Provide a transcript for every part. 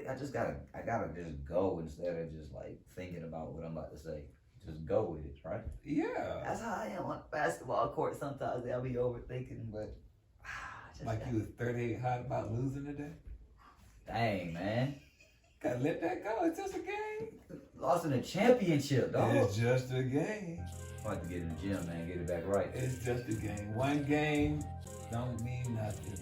I gotta just go instead of just like thinking about what I'm about to say. Just go with it, right? Yeah. That's how I am on the basketball court. Sometimes I'll be overthinking, but like you was 38 hot about losing today. Dang, man. Gotta let that go. It's just a game. Lost in a championship, dog. It's just a game. I'm about to get in the gym, man. Get it back right. It's just a game. One game don't mean nothing.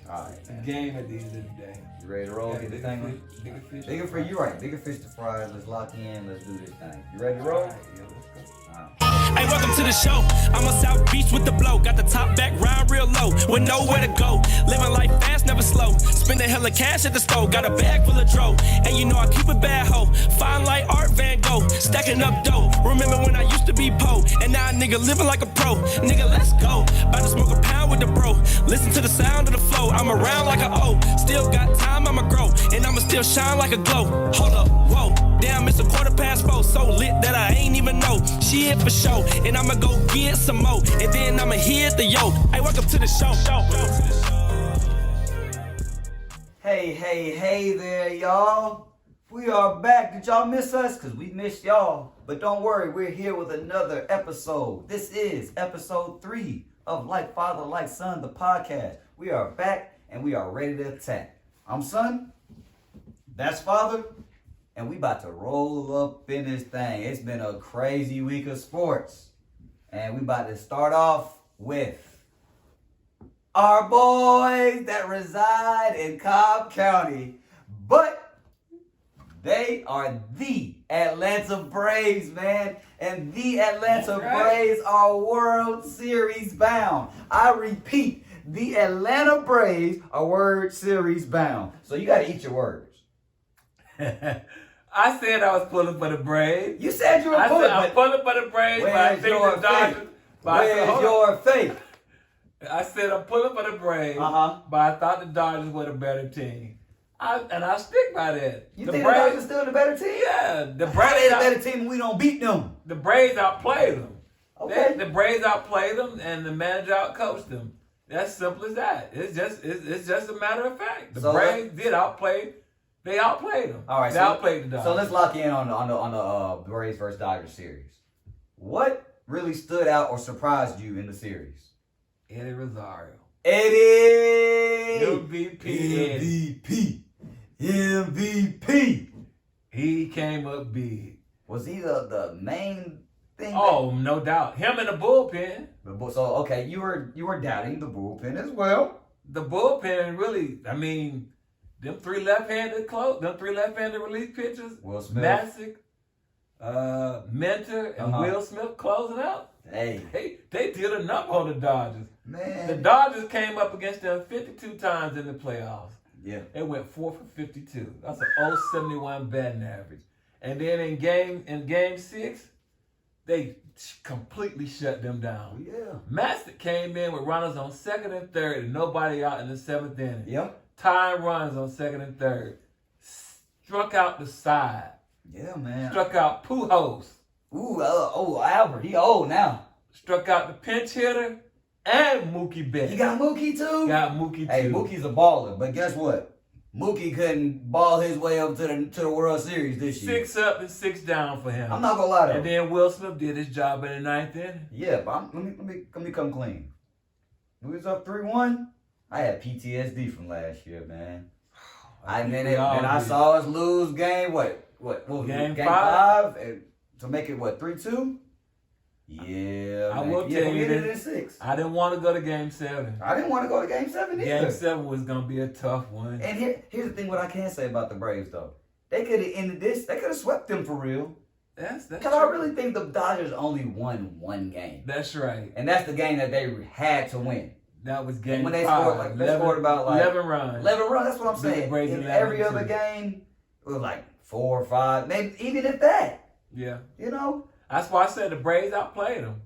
All right, It's a man. game at the end of the day. You ready to roll? Get this thing on? Bigger fish. Bigger for you, right? Bigger fish to fry. Let's lock in. Let's do this thing. You ready to roll? All right, yeah, let's go. All right. Hey, welcome to the show. I'm a South Beach with the blow. Got the top back, ride real low. With nowhere to go. Living life fast, never slow. Spend a hella cash at the store. Got a bag full of dro. And you know I keep a bad hoe. Fine like Art Van Gogh. Stacking up dough. Remember when I used to be po. And now a nigga living like a pro. Nigga, let's go. About to smoke a pound with the bro. Listen to the sound of the flow. I'm around like a O. Still got time, I'ma grow. And I'ma still shine like a glow. Hold up, whoa. Damn, it's 4:15. So lit that I ain't even know. She hit for show. And I'ma go get some more. And then I'ma hit the yo. Hey, welcome to the show. Hey there, y'all. We are back. Did y'all miss us? Because we missed y'all. But don't worry, we're here with another episode. This is episode 3 of Like Father, Like Son, the podcast. We are back and we are ready to attack. I'm Son. That's Father. And we about to roll up in this thing. It's been a crazy week of sports. And we about to start off with our boys that reside in Cobb County. But they are the Atlanta Braves, man. And the Atlanta Braves are World Series bound. I repeat, the Atlanta Braves are World Series bound. So you got to eat your words. I said I was pulling for the Braves. You said you were pulling. I'm pulling for the Braves, but I think the Dodgers. Where's your faith? I said I'm pulling for the Braves, but I thought the Dodgers were the better team. I stick by that. You think the Dodgers still the better team? Yeah, the Braves are the better team and we don't beat them. The Braves outplayed them. Okay. The Braves outplayed them and the manager outcoached them. That's simple as that. It's just a matter of fact. The Braves did outplay. They outplayed them. All right, they outplayed the Dodgers. So let's lock in on the Braves versus Dodgers series. What really stood out or surprised you in the series? Eddie Rosario. Eddie! MVP! He came up big. Was he the main thing? Oh, no doubt. Him in the bullpen. So okay, you were doubting the bullpen as well. The bullpen really, I mean, them three left-handed relief pitchers, Will Smith, Masick, Mentor, and Will Smith closing out. Hey, they did a number on the Dodgers. Man, the Dodgers came up against them 52 times in the playoffs. Yeah, they went 4 for 52. That's an 0.71 batting average. And then in game 6, they completely shut them down. Yeah, Masick came in with runners on second and third, and nobody out in the 7th inning. Yep. Tying runs on second and third. Struck out the side. Yeah, man. Struck out Pujols. Ooh, Albert. He old now. Struck out the pinch hitter and Mookie Betts. He got Mookie too? Got Mookie too. Hey, Mookie's a baller, but guess what? Mookie couldn't ball his way up to the World Series this year. 6 up and 6 down for him. I'm not gonna lie to him. And then Will Smith did his job in the 9th inning. Yeah, but let me come clean. We was up 3-1. I had PTSD from last year, man. I saw us lose game, what game 5 and to make it 3-2? Yeah, I will tell you this. I didn't want to go to game 7. I didn't want to go to game 7 either. Game 7 was going to be a tough one. And here's the thing what I can say about the Braves, though. They could have ended this. They could have swept them for real. That's Because I really think the Dodgers only won one game. That's right. And that's the game that they had to win. That was game 5. When they scored about 11 runs. 11 runs, that's what I'm saying. In every other game, it was 4 or 5, maybe even if that. Yeah. You know? That's why I said the Braves outplayed them.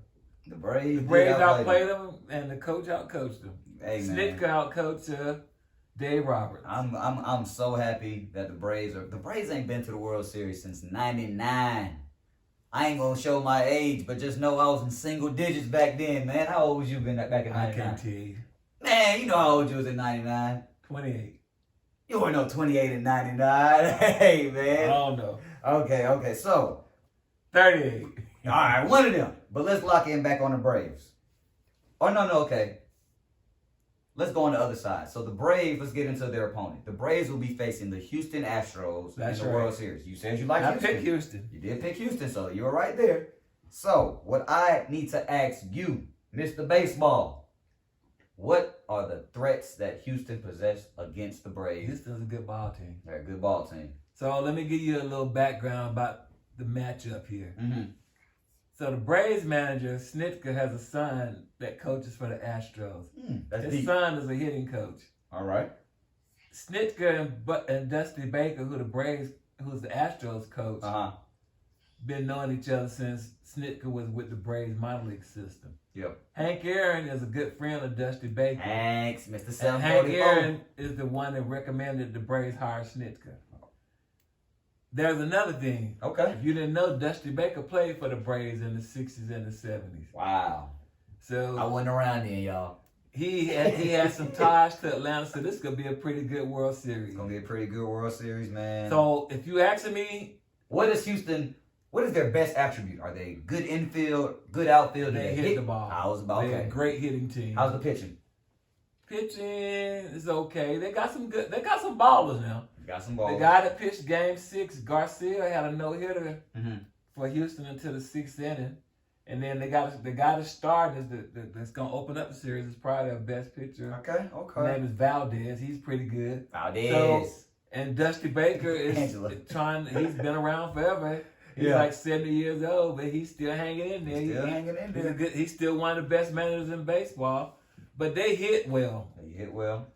The Braves outplayed them, and the coach outcoached them. Hey, Snitker outcoached Dave Roberts. I'm so happy that the Braves ain't been to the World Series since '99. I ain't gonna show my age, but just know I was in single digits back then, man. How old was you back in '99? I can't tell you. Man, you know how old you was in '99. 28. You want no 28 and 99? Hey, I man. don't know. Okay. So, 38. all right, one of them. But let's lock in back on the Braves. Oh, no, okay. Let's go on the other side. So the Braves, let's get into their opponent. The Braves will be facing the Houston Astros in the World Series. You said you like Houston. I picked Houston. You did pick Houston, so you were right there. So, what I need to ask you, Mr. Baseball, what are the threats that Houston possess against the Braves? Houston's a good ball team. They're a good ball team. So let me give you a little background about the matchup here. Mm-hmm. So the Braves manager, Snitker, has a son that coaches for the Astros. That's His deep. son is a hitting coach. All right. Snitker and Dusty Baker, who's the Astros coach, been knowing each other since Snitker was with the Braves minor league system. Yep. Hank Aaron is a good friend of Dusty Baker. Thanks, Mr. And 744. Hank Aaron is the one that recommended the Braves hire Snitker. There's another thing. Okay. If you didn't know, Dusty Baker played for the Braves in the 60s and the 70s. Wow. So I wasn't around then, y'all. he had some ties to Atlanta, so this could be a pretty good World Series. It's going to be a pretty good World Series, man. So if you asking me, what is their best attribute? Are they good infield, good outfield? Do they hit the ball. I was about, They're okay. a great hitting team. How's the pitching? Pitching is okay. They got some ballers now. Got some balls. The guy that pitched Game 6, Garcia, had a no-hitter Mm-hmm. for Houston until the 6th inning. And then the guy that's starting that's going to open up the series is probably their best pitcher. Okay. His name is Valdez. He's pretty good. Valdez. So, and Dusty Baker is Angela. he's been around forever. He's like 70 years old, but he's still hanging in there. Still hanging in there. He's still one of the best managers in baseball. But they hit well. They hit well.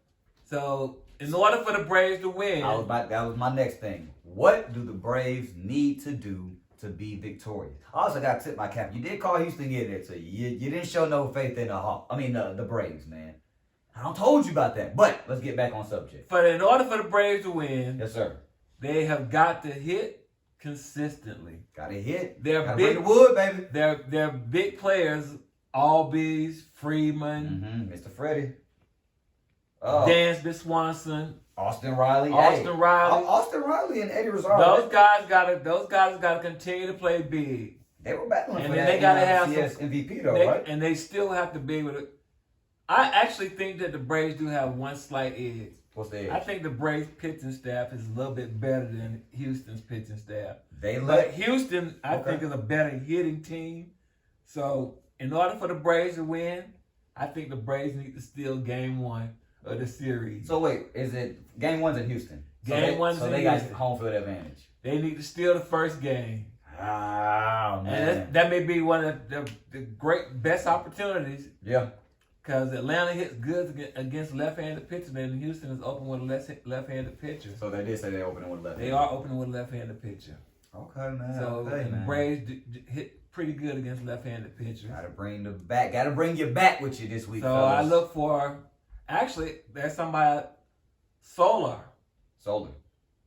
So, in order for the Braves to win, that was my next thing. What do the Braves need to do to be victorious? I also got to tip my cap. You did call Houston get there, so you didn't show no faith in the Braves, man. I don't told you about that. But let's get back on subject. in order for the Braves to win, Yes, sir. they have got to hit consistently. Got to hit. They're Gotta big bring the wood, baby. They're big players. Albies, Freeman, Mr. Freddie. Dansby Swanson, Austin Riley. Austin Riley. Austin Riley and Eddie Rosario. Those guys gotta continue to play big. They were battling And for then that they gotta have NLCS MVP though, right? And they still have to be able to. I actually think that the Braves do have one slight edge. What's the edge? I think the Braves pitching staff is a little bit better than Houston's pitching staff. But Houston, I think, is a better hitting team. So, in order for the Braves to win, I think the Braves need to steal Game 1 of the series. So wait, is it Game 1's in Houston? Game 1's so in they got Houston. home field advantage. They need to steal the first game. Oh man. And that may be one of the great best opportunities. Yeah. Because Atlanta hits good against left-handed pitchers, and Houston is open with a left-handed pitcher. So they did say they're opening with left. They are opening with a left-handed pitcher. Okay, man. So okay, and the man. Braves hit pretty good against left-handed pitchers. Gotta bring your back with you this week. So fellas. I look for, actually, there's somebody, Solar.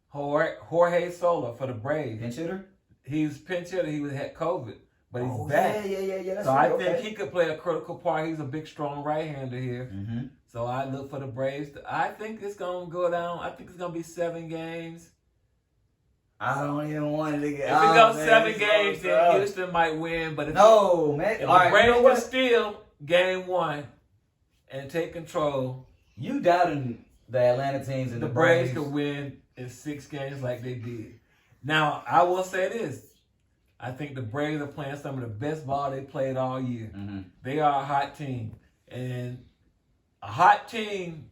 Jorge Solar for the Braves. Pinch hitter? He was pinch hitter. He had COVID, but he's Yeah. back. That's So right. I think he could play a critical part. He's a big, strong right-hander here. Mm-hmm. So I look for the Braves. I think it's going to go down. I think it's going to be 7 games. I don't even want it to get. If it goes 7 games, then Houston might win. But if man. If All the right, Braves you know can what? steal Game 1 and take control, You doubting the Atlanta teams and the the Braves could win in 6 games like they did. Now, I will say this. I think the Braves are playing some of the best ball they played all year. Mm-hmm. They are a hot team. And a hot team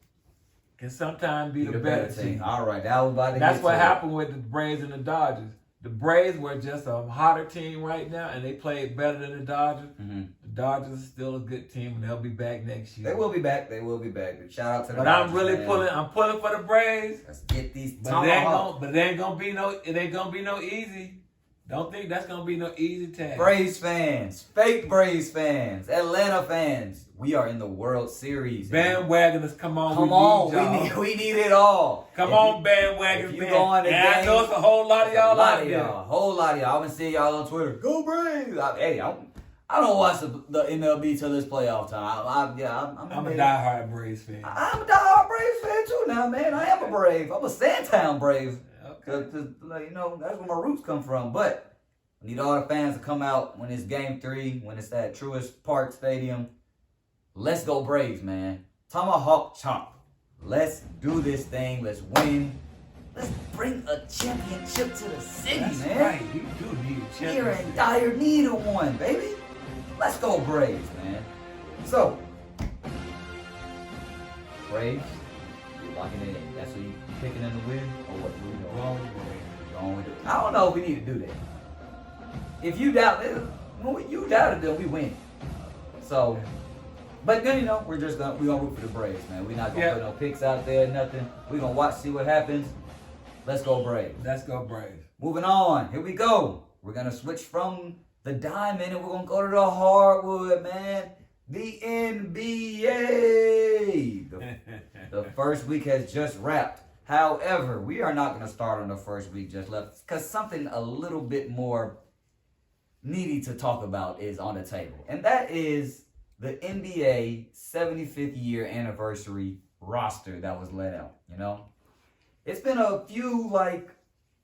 can sometimes be the better team. All right, that was about to That's get what to happened with the Braves and the Dodgers. The Braves were just a hotter team right now, and they played better than the Dodgers. Mm-hmm. The Dodgers are still a good team, and they'll be back next year. They will be back. But shout out to the But Dodgers, I'm really man. I'm pulling for the Braves. Let's get these But it ain't gonna be no easy. Don't think that's gonna be no easy task. Braves fans, fake Braves fans, Atlanta fans, we are in the World Series. Bandwagoners, come on. Come we on, need y'all. we need it all. Come If on, you- bandwagon if you fans. go on the And I game, know it's a whole lot of y'all out there. A whole lot of y'all. I've been seeing y'all on Twitter. Go Braves! I don't watch the MLB till this playoff time. I'm a diehard Braves fan. I'm a diehard Braves fan too now, man. I am a Brave. I'm a Sandtown Brave. Okay. Cause, you know, that's where my roots come from. But I need all the fans to come out when it's Game 3, when it's at Truist Park Stadium. Let's go Braves, man. Tomahawk chop. Let's do this thing. Let's win. Let's bring a championship to the city, That's man. Right. We do need a championship. We're in dire need of one, baby. Let's go Braves, man. So, Braves, you're locking it in. That's what you picking in the win, or what? Going with it. I don't know if we need to do that. If you doubt it, when you doubted them, we win. So, but then, you know, we're gonna root for the Braves, man. We're not gonna put no picks out there, nothing. We're gonna watch, see what happens. Let's go Braves. Let's go Braves. Moving on. Here we go. We're gonna switch from the diamond and we're gonna go to the hardwood, man. The NBA. The first week has just wrapped. However, we are not gonna start on the first week just left because something a little bit more needy to talk about is on the table, and that is the NBA 75th year anniversary roster that was let out. You know, it's been a few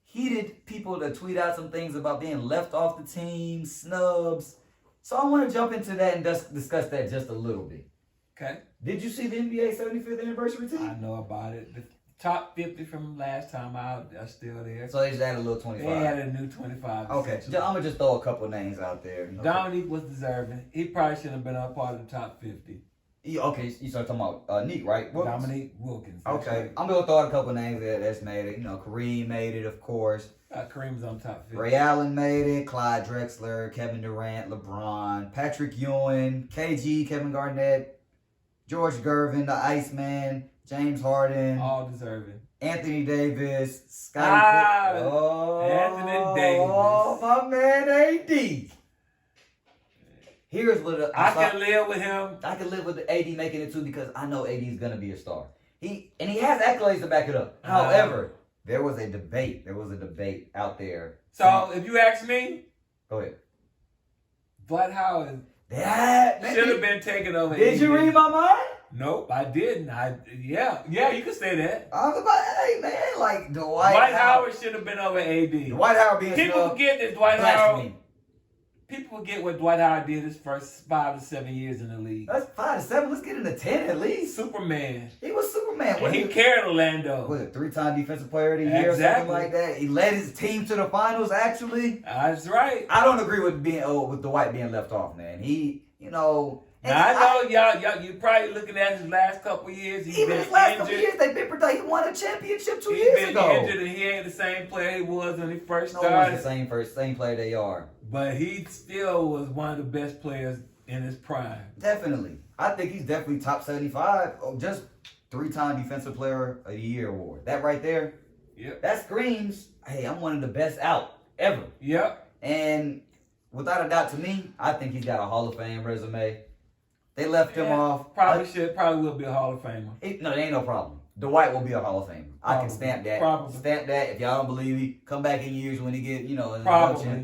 heated people that tweet out some things about being left off the team, snubs. So I want to jump into that and discuss that just a little bit. Okay. Did you see the NBA 75th anniversary team? I know about it. The top 50 from last time out are still there. So they just added a little 25. They added a new 25. Okay. I'm going to just throw a couple names out there. Okay. Dominique was deserving. He probably should have been a part of the top 50. Okay, you started talking about Neek, right? Wilkins. Dominique Wilkins. Okay. Right. I'm going to throw out a couple names that's made it. You know, Kareem made it, of course. Kareem's on top 50. Ray Allen made it. Clyde Drexler, Kevin Durant, LeBron, Patrick Ewing, KG, Kevin Garnett, George Gervin, the Iceman, James Harden. All deserving. Anthony Davis, Scottie Pippen. Anthony Davis. Oh, my man AD. Here's what I can live with him. I can live with the AD making it too because I know AD is gonna be a star. He has accolades to back it up. However, there was a debate. There was a debate out there. So if you ask me, go ahead. Dwight Howard should have been taken over. Did you read my mind? Nope, I didn't. Yeah, you can say that. I was about, hey man, like Dwight Howard should have been over AD. Dwight Howard being people forget that Dwight Howard. People forget what Dwight Howard did his first 5 to 7 years in the league. That's 5 to 7. Let's get into 10 at least. Superman. He was Superman. And he carried Orlando. Was it 3-time defensive player of the year or something like that? He led his team to the finals. Actually, that's right. I don't agree with with Dwight being left off, man. He, you know. Now, I know y'all. You probably looking at his last couple years. Even his last couple years, they've been productive. He won a championship 2 years ago. He's been injured, and he ain't the same player he was when he first started. No one's the same player they are. But he still was one of the best players in his prime. Definitely, I think he's definitely top 75. Just 3-time defensive player of the year award. That right there. Yep. That screams, hey, I'm one of the best out ever. Yep. And without a doubt, to me, I think he's got a Hall of Fame resume. They left him off. Probably will be a Hall of Famer. No, there ain't no problem. Dwight will be a Hall of Famer. I can stamp that. Probably. Stamp that. If y'all don't believe me, come back in years when he get, in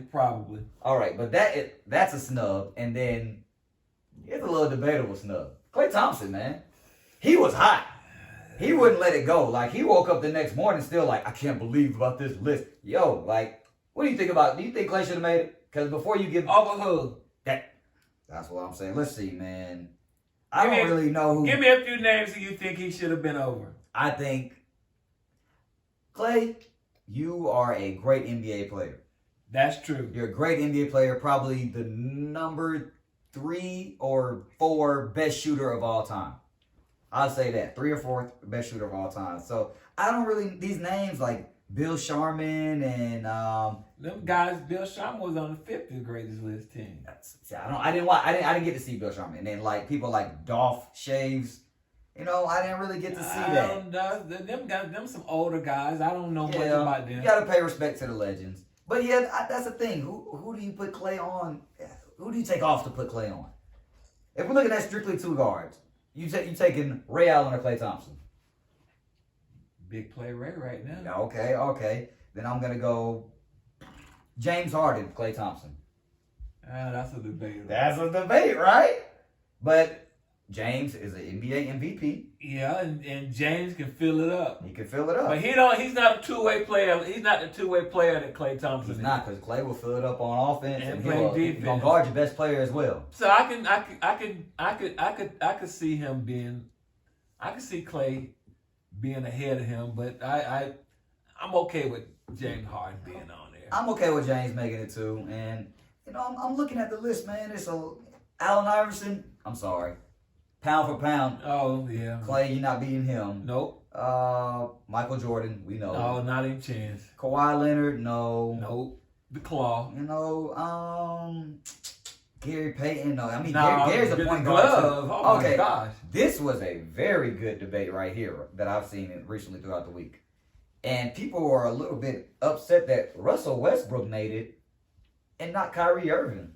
Probably. All right, but that's a snub. And then here's a little debatable snub. Klay Thompson, man. He was hot. He wouldn't let it go. Like, he woke up the next morning still like, I can't believe about this list. Yo, like, what do you think about it? Do you think Klay should have made it? Because before you give... Over who? That's what I'm saying. Let's see, man. I don't really know who... Give me a few names that you think he should have been over. I think, Klay, you are a great NBA player. That's true. You're a great NBA player, probably the number 3 or 4 best shooter of all time. I'll say that. 3 or 4 best shooter of all time. So, I don't really... These names like Bill Sharman and... them guys, Bill Sharman was on the 50th greatest list team. I didn't get to see Bill Sharman. And then like people like Dolph Shaves, I didn't really get to see that. Them some older guys. I don't know much about them. You gotta pay respect to the legends. But yeah, that's the thing. Who do you put Klay on? Who do you take off to put Klay on? If we're looking at strictly 2 guards, you taking Ray Allen or Klay Thompson? Big play Ray right now. Okay. Then I'm gonna go James Harden, Klay Thompson. That's a debate. That's a debate, right? But James is an NBA MVP. Yeah, and James can fill it up. He can fill it up. But he's not a two-way player. He's not the two-way player that Klay Thompson is. He's not, because Klay will fill it up on offense And and play defense. he's gonna guard your best player as well. So I could see him being, I could see Klay being ahead of him, but I'm okay with James Harden being on there. I'm okay with James making it too, and I'm looking at the list, man. It's Allen Iverson. I'm sorry, pound for pound. Oh yeah, Klay, you're not beating him. Nope. Michael Jordan, we know. No, not even chance. Kawhi Leonard, no. Nope. The claw. Gary Payton, no. I mean, No, Gary's a the point guard glove. too. Oh Okay, my gosh. this was a very good debate right here that I've seen recently throughout the week. And people were a little bit upset that Russell Westbrook made it and not Kyrie Irving.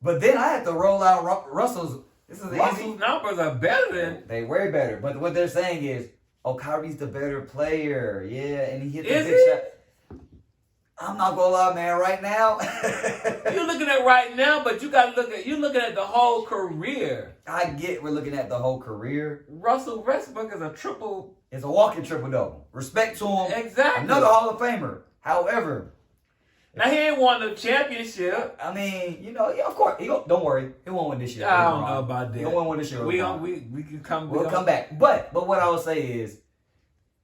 But then I had to roll out Russell's. This is Russell's numbers are better than. They way better. But what they're saying is, Kyrie's the better player. Yeah, and he hit the Is big he? shot. I'm not gonna lie, man. Right now, You're looking at right now, but you're looking at the whole career. I get we're looking at the whole career. Russell Westbrook is a triple. It's a walking triple double. Respect to him. Exactly. Another Hall of Famer. However, Now he ain't won the championship. I mean, yeah, of course. Don't worry, he won't win this year. I don't know about that. He won't win this year. We can come. We'll come back. But what I will say is,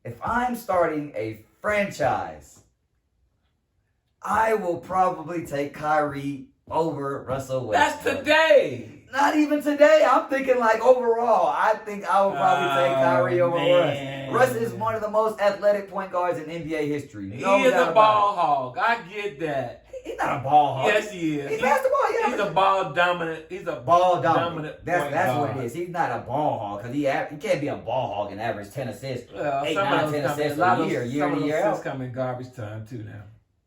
if I'm starting a franchise, I will probably take Kyrie over Russell Westbrook. That's today. Not even today. I'm thinking like overall. I think I would probably take Kyrie over man. Russ. Russ is one of the most athletic point guards in NBA history. He No is doubt a about ball hog. I get that. it. He's not a ball hog. Yes, he is. He's basketball. Yeah, He's a ball dominant. He's a ball dominant. dominant. That's point what it guard. is. He's not a ball hog because he can't be a ball hog and average 10 assists, Well, 8, some 9, of 10 those assists come a in, year some in, of those year assists out. come in garbage time too now.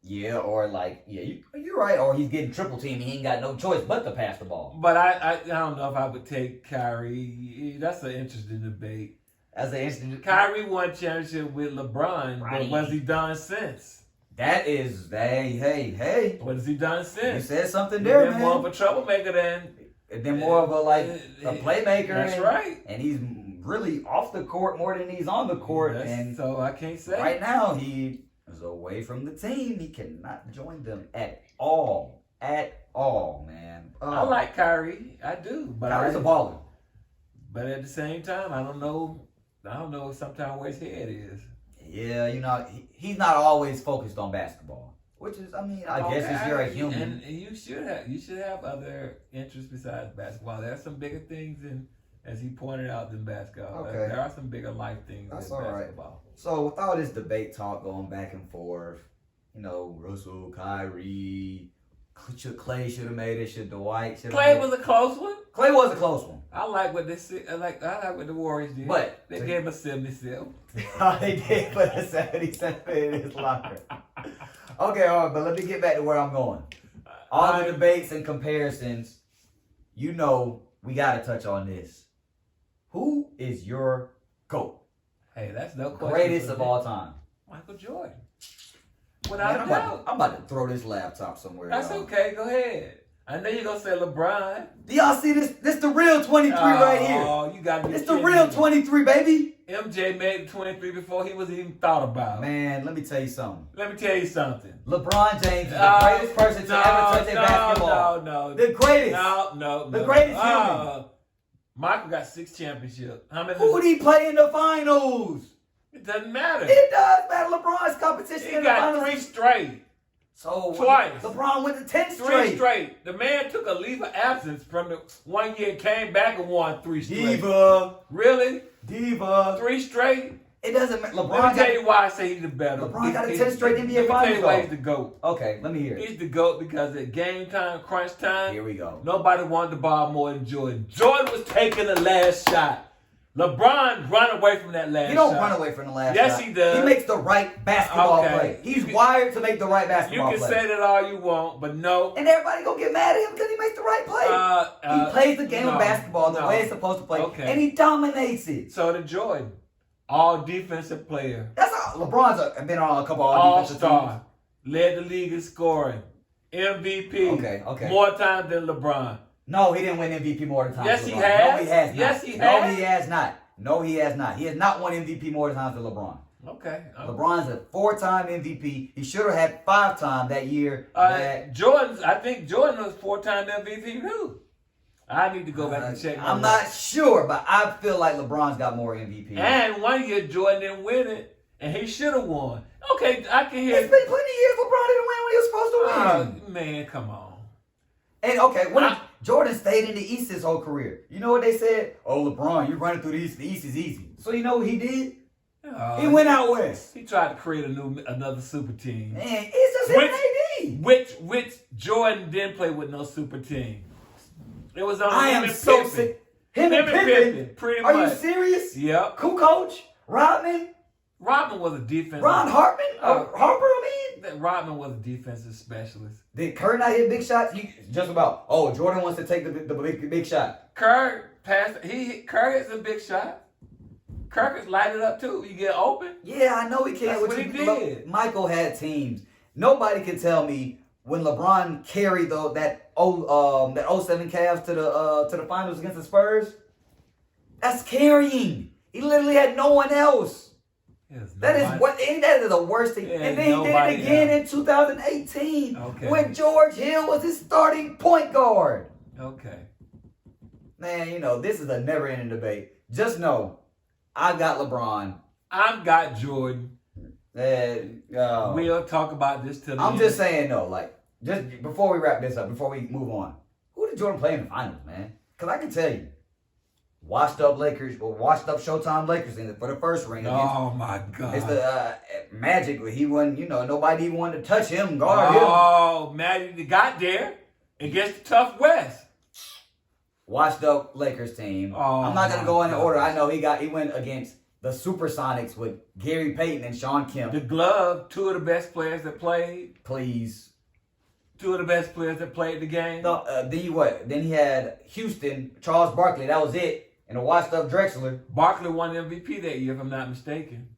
Yeah, or you're right. Or he's getting triple team. He ain't got no choice but to pass the ball. But I don't know if I would take Kyrie. That's an interesting debate. That's an instant. Kyrie won championship with LeBron, Right. but what's he done since? That is, hey. What has he done You since? said something He's there, been man. more of a troublemaker than. And then more of a playmaker. That's and, right. And he's really off the court more than he's on the court. And so I can't say. right now he is away from the team. He cannot join them at all. At all, man. I like Kyrie. I do. But Kyrie's a baller. But at the same time, I don't know sometimes where his head is. Yeah, he's not always focused on basketball. Which is, I guess if you're a human. And you should have other interests besides basketball. There are some bigger things as he pointed out, than basketball. Okay. There are some bigger life things That's than all right. basketball. So with all this debate talk going back and forth, Russell, Kyrie, Klay should have made it. Should Dwight? Klay was a close one. Klay was a close one. I like what I like what the Warriors did. But they gave him a 77. They did put a 77 in his locker. Okay, all right, but let me get back to where I'm going. All the debates and comparisons, we got to touch on this. Who is your GOAT? Hey, that's no question. Greatest of all time. Michael Jordan. Without a doubt. I'm about to throw this laptop somewhere. That's y'all. okay. Go ahead. I know you're going to say LeBron. Do y'all see this? This the real 23 right here. Oh, you got to be It's the kidding real me. 23, baby. MJ made 23 before he was even thought about. Man, let me tell you something. Let me tell you something. LeBron James is the greatest person to ever touch a basketball. No. The greatest. No. The greatest human. Michael got 6 championships. How many? Who did he play in the finals? It doesn't matter. It does matter. LeBron's competition He in the got finals. 3 straight. So Twice. LeBron went to 10 3 straight. straight. The man took a leave of absence from the 1 year, came back and won 3 straight. Diva. Really? 3 straight? It doesn't matter. Let LeBron me tell you why I say he's the better. LeBron got a 10 straight NBA Let me tell finals, you why though. he's the GOAT. Okay, let me hear it. He's the GOAT because at game time, crunch time, Here we go. nobody wanted the ball more than Jordan. Jordan was taking the last shot. LeBron run away from that last shot. He don't run away from the last Yes, shot. he does. He makes the right basketball Okay. play. He's wired to make the right basketball You can play. say that all you want, but no. And everybody gonna get mad at him because he makes the right play. He plays the game of basketball the way it's supposed to play, Okay. and he dominates it. So did Jordan. All defensive player. That's all. LeBron's been on a couple all defensive teams. All-star. Led the league in scoring. MVP. Okay. More times than LeBron. No, he didn't win MVP more times. Yes, than he LeBron. has. No, he has not. Yes, he No, has. he has not. No, he has not. He has not won MVP more times than LeBron. Okay. LeBron's a 4-time MVP. He should have had 5-time that year. I think Jordan was 4-time MVP too. I need to go back and check. I'm not sure, but I feel like LeBron's got more MVP. And one year Jordan didn't win it, and he should have won. Okay, I can hear. It's been plenty of years LeBron didn't win when he was supposed to win. Man, come on. And okay, Jordan stayed in the East his whole career. You know what they said? Oh, LeBron, you're running through the East. The East is easy. So you know what he did? He went out west. He tried to create another super team. Man, it's just him and AD. Which Jordan didn't play with no super team. It was on I him am and so Pippen. sick. Him and Pippen. Pretty Are much. you serious? Yep. Cool coach? Rodman? Rodman was a defensive. Ron Hartman? Harper, Rodman was a defensive specialist. Did Kerr not hit big shots? Just about. Oh, Jordan wants to take the big shot. Kerr hits a big shot. Kerr can light it up too. You get open. Yeah, I know he can. That's what he did. Michael had teams. Nobody can tell me when LeBron carried that 07 Cavs to the finals against the Spurs. That's carrying. He literally had no one else. That is the worst thing. And then he did it again in 2018 when George Hill was his starting point guard. Okay. Man, this is a never-ending debate. Just know, I've got LeBron. I've got Jordan. We'll talk about this till the end. just saying though, just before we wrap this up, before we move on, who did Jordan play in the finals, man? Because I can tell you, washed up Showtime Lakers for the first ring. Oh my God! It's the Magic. He wasn't, nobody even wanted to touch him, guard him. Oh, Magic got there against the tough West. Washed up Lakers team. I'm not gonna go in order. I know he went against the Supersonics with Gary Payton and Sean Kemp. The glove, two of the best players that played. Please. Two of the best players that played the game. No, then he had Houston, Charles Barkley. That was it. And a washed up Drexler. Barkley won MVP that year, if I'm not mistaken.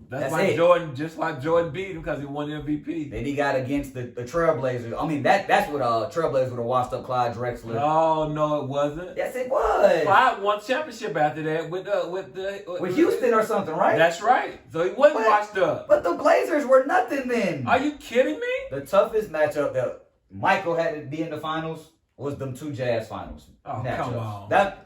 That's why it. Jordan beat him, because he won the MVP. Then he got against the Trailblazers. I mean, that's what Trailblazers would have washed up Clyde Drexler. Oh no, it wasn't. Yes, it was. Clyde won championship after that with Houston or something, right? That's right. So he wasn't washed up. But the Blazers were nothing then. Are you kidding me? The toughest matchup that Michael had to be in the finals was them two Jazz finals. Oh, matchups. come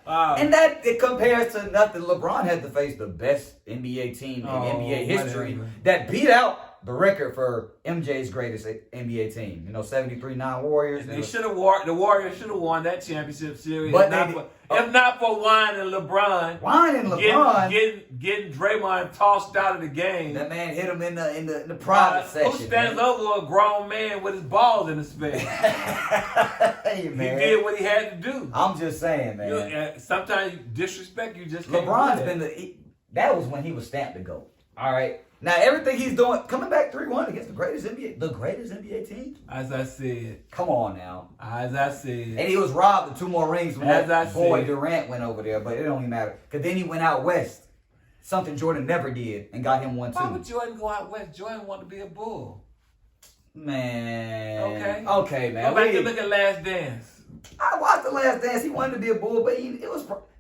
on. And that it compares to nothing. LeBron had to face the best NBA team in NBA history that beat out the record for MJ's greatest NBA team. 73-9 Warriors. The Warriors should have won that championship series. But if not for Wine and LeBron. Getting Draymond tossed out of the game. That man hit him in the private section. Who stands over a grown man with his balls in his face? Hey, man. He did what he had to do. I'm just saying, man. Sometimes you disrespect, you just can't. LeBron's that was when he was stamped to go. All right. Now everything he's doing, coming back 3-1 against the greatest NBA team. As I said. Come on now. As I said. And he was robbed of 2 more rings when that boy Durant went over there, but it don't even matter. Because then he went out west. Something Jordan never did, and got him 1-2. Why would Jordan go out west? Jordan wanted to be a Bull. Man. Okay, man. Go back and look at Last Dance. I watched The Last Dance. He wanted to be a Bull, but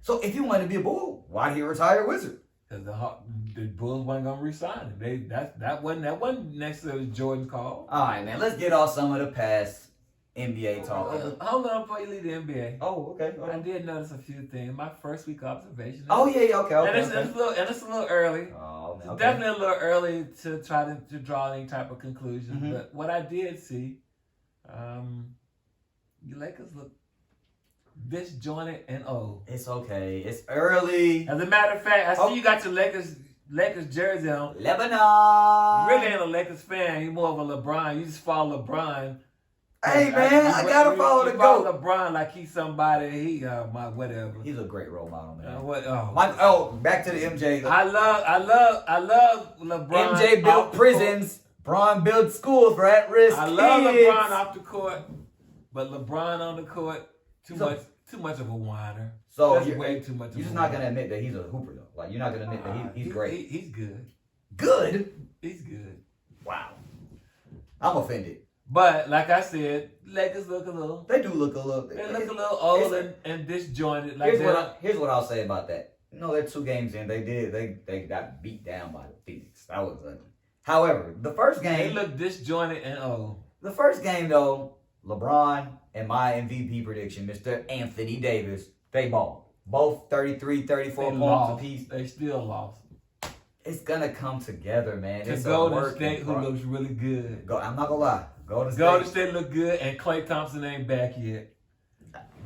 so if he wanted to be a Bull, why did he retire a Wizard? Because the Bulls wasn't gonna resign him. That wasn't necessarily Jordan's call. All right, man. Let's get off some of the past NBA talk. Hold on before you leave the NBA. Oh, okay. I did notice a few things. My first week observation. Oh yeah, okay. And it's a little early. Oh, man, it's definitely a little early to try to draw any type of conclusion. Mm-hmm. But what I did see, the Lakers look disjointed and old. It's okay. It's early. As a matter of fact, I see you got your Lakers jersey on. Lebanon. You really ain't a Lakers fan. You more of a LeBron. You just follow LeBron. Hey man, I gotta follow the GOAT. Follow LeBron like he's somebody. Whatever. He's a great role model, man. Back to the MJ. I love LeBron. MJ built prisons. LeBron built schools for at-risk I kids. love LeBron off the court, but LeBron on the court. Too much of a whiner. So that's way too much. You're just not gonna admit that he's a hooper though. Like you're not gonna admit that he's great. He's good. Good. He's good. Wow. I'm offended. But like I said, Lakers look a little. They do look a little. They look a little old and disjointed. Like here's what I'll say about that. You know, they're 2 games in. They got beat down by the Phoenix. That was ugly. However, the first game, they look disjointed and old. The first game though, LeBron and my MVP prediction, Mr. Anthony Davis, they balled. Both 33, 34 points apiece. They still lost. It's gonna come together, man. To Golden State, who looks really good. I'm not gonna lie. Golden State look good, and Klay Thompson ain't back yet.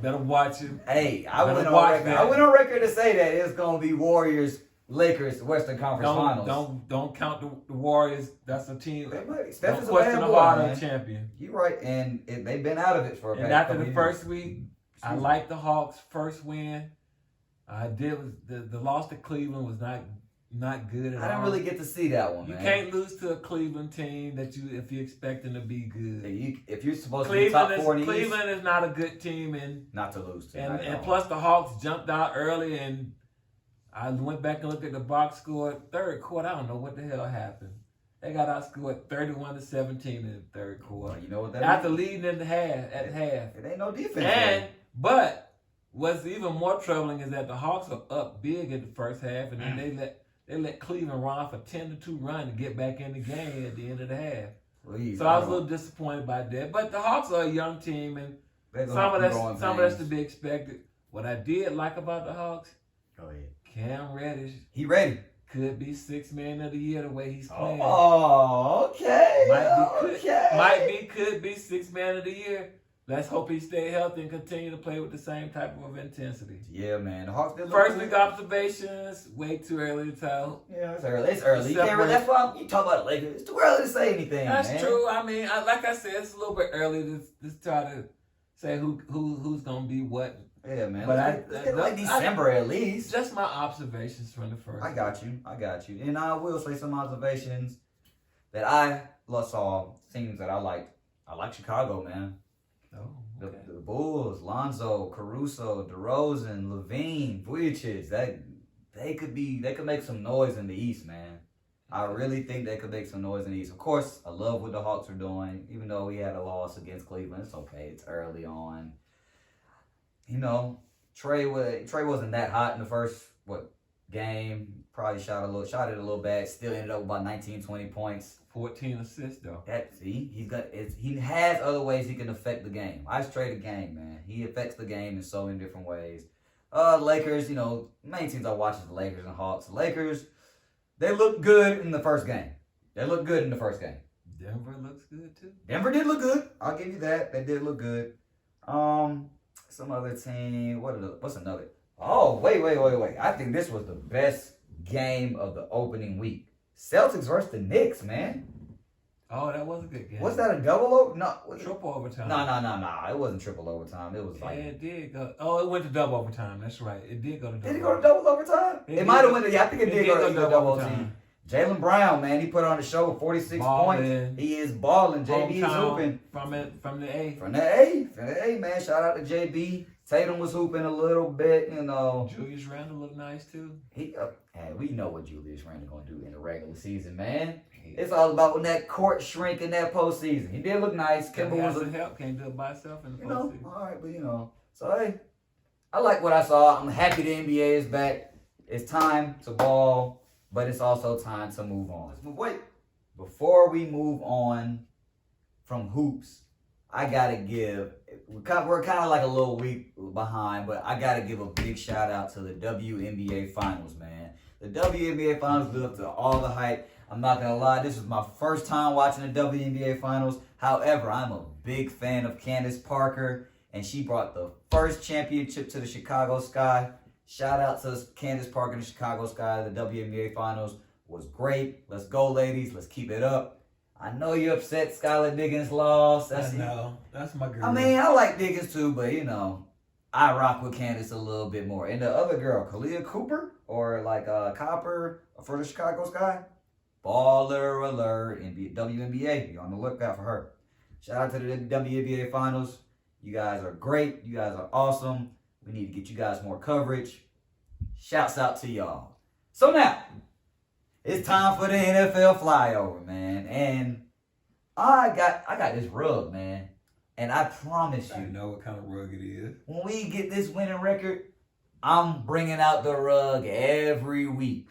Better watch him. Hey, I went on record to say that it's gonna be Warriors, Lakers, Western Conference Finals. Don't count the Warriors. That's a team. Steph is a question bad the boy, heart man. of a champion. You're right, and they've been out of it for a And after the first week, I like the Hawks' first win. The loss to Cleveland was not good at all. I didn't really get to see that one. You man. can't lose to a Cleveland team if you're expecting to be good. If you're supposed to be top 4 in the East, Cleveland is not a good team, and not to lose to. And plus the Hawks jumped out early, and I went back and looked at the box score. Third quarter, I don't know what the hell happened. They got outscored 31-17 in the third quarter. Well, you know what that after means? leading at half. It ain't no defense. But what's even more troubling is that the Hawks are up big in the first half, and then they let Cleveland run off a 10-2 run to get back in the game at the end of the half. So I was a little disappointed by that. But the Hawks are a young team, and some of that's to be expected. What I did like about the Hawks, go ahead. Cam Reddish. He ready. Could be 6th man of the year the way he's playing. Oh, okay. Could be 6th man of the year. Let's hope he stay healthy and continue to play with the same type of intensity. Yeah, man. The Hawks did First week observations, way too early to tell. Yeah, it's early. That's why you talk about the Lakers. It's too early to say anything. That's man. true. I mean, like I said, it's a little bit early to try to say who's gonna be what. Yeah, man. But let's get like December at least. Just my observations from the first. I got you. And I will say some observations that I saw, teams that I liked. I like Chicago, man. Oh, okay. The Bulls, Lonzo, Caruso, DeRozan, Levine, Vujicic, they could make some noise in the East, man. I really think they could make some noise in the East. Of course, I love what the Hawks are doing. Even though we had a loss against Cleveland, it's okay. It's early on. You know, Trey wasn't that hot in the first game. Probably shot it a little bad. Still ended up with about 19, 20 points. 14 assists though. He has other ways he can affect the game. I trade the game, man. He affects the game in so many different ways. Lakers, main teams I watch is the Lakers and Hawks. The Lakers, they look good in the first game. Denver looks good too. Denver did look good. I'll give you that. They did look good. Some other team. What's another? Oh, wait. I think this was the best game of the opening week. Celtics versus the Knicks, man. Oh, that was a good game. Was that a double over? No. Triple overtime. No. It wasn't triple overtime. It was it did go. Oh, it went to double overtime. That's right. It did go to double. Did it go to double overtime? It might have went to, I think it did go to double overtime. Jaylen Brown, man, he put on the show 46 points. He is balling. JB is hooping. From the A. From the A, man. Shout out to JB. Tatum was hooping a little bit, Julius Randle looked nice too. We know what Julius Randle gonna do in the regular season, man. It's all about when that court shrink in that postseason. He did look nice. Kimba was help. Can't do it by himself in the postseason. All right, but so hey, I like what I saw. I'm happy the NBA is back. It's time to ball, but it's also time to move on. Wait, before we move on from hoops, I gotta give. We're kind of like a little week behind, but I gotta give a big shout out to the WNBA Finals, man. The WNBA Finals lived up to all the hype. I'm not gonna lie, this was my first time watching the WNBA Finals. However, I'm a big fan of Candace Parker, and she brought the first championship to the Chicago Sky. Shout out to Candace Parker and the Chicago Sky. The WNBA Finals was great. Let's go, ladies. Let's keep it up. I know you're upset Skylar Diggins lost. That's my girl. I mean, I like Diggins too, but I rock with Candace a little bit more. And the other girl, Kalia Cooper, or Copper for the Chicago Sky, baller alert in the WNBA. Be on the lookout for her. Shout out to the WNBA Finals. You guys are great. You guys are awesome. We need to get you guys more coverage. Shouts out to y'all. So now, it's time for the NFL flyover, man. And I got this rug, man. And I promise I you, know what kind of rug it is. when we get this winning record, I'm bringing out the rug every week.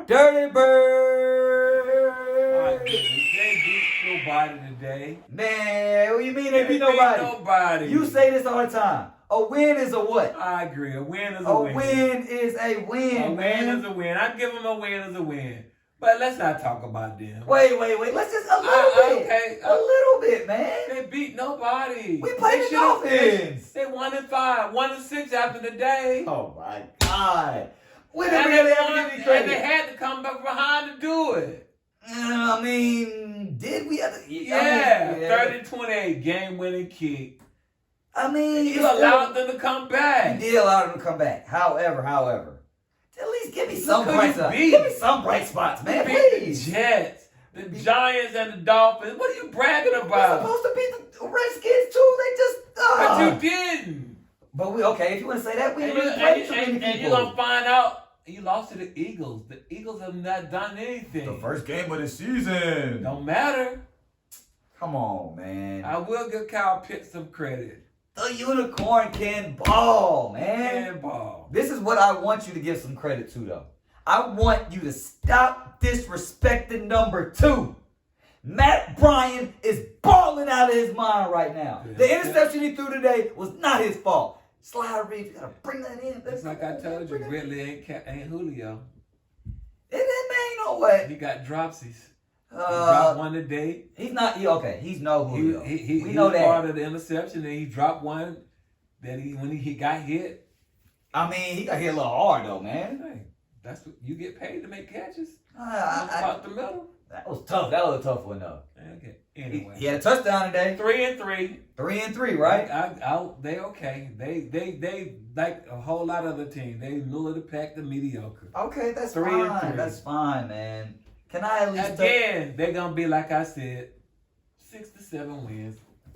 Dirty Bird! They beat nobody today. Man, what do you mean they beat nobody? Nobody. You say this all the time. A win is a what? I agree. A win is a A win. win is a win, A man. win is a win. I give them a win as a win. But let's not talk about them. Wait. Let's just a little bit. Okay. A little bit, man. They beat nobody. We played the Dolphins. They 1-5, 1-6 after the day. Oh my God. We And didn't they really won, have to give you and credit. they had to come back behind to do it. I mean, did we have to? Yeah, 30-28, game-winning kick. I mean, You allowed them to come back. You did allow them to come back. However, at least give me some Look who bright you spots. beat. Give me some bright spots, man, You beat please. the Jets, the Giants, and the Dolphins. What are you bragging We're about? supposed to beat the Redskins too. They just. But you didn't. But we okay. If you want to say that, we And didn't really play too many you're people. going to find out you lost to the Eagles. The Eagles have not done anything. The first game of the season. Don't matter. Come on, man. I will give Kyle Pitts some credit. The unicorn can ball, man. And ball. This is what I want you to give some credit to, though. I want you to stop disrespecting number 2. Matt Bryan is balling out of his mind right now. Yeah. The interception he threw today was not his fault. Slide Reeves, you gotta bring that in. It's like I told you, Ridley ain't Julio. That man ain't no way. He got dropsies. He dropped one today. He's not. Okay, he's no Julio. He we know was that. part of the interception, and he dropped one. That when he got hit. I mean, he got hit a little hard though, man. Hey, that's what you get paid to make catches. That About the middle. was tough. That was a tough one though. Okay. Anyway, He had a touchdown today. 3-3. 3-3, right? They okay. They like a whole lot of other teams. They middle of the pack, the mediocre. Okay, that's 3-3. fine. That's fine, man. Can I at least Again, they're gonna be like I said, 6 to 7 wins.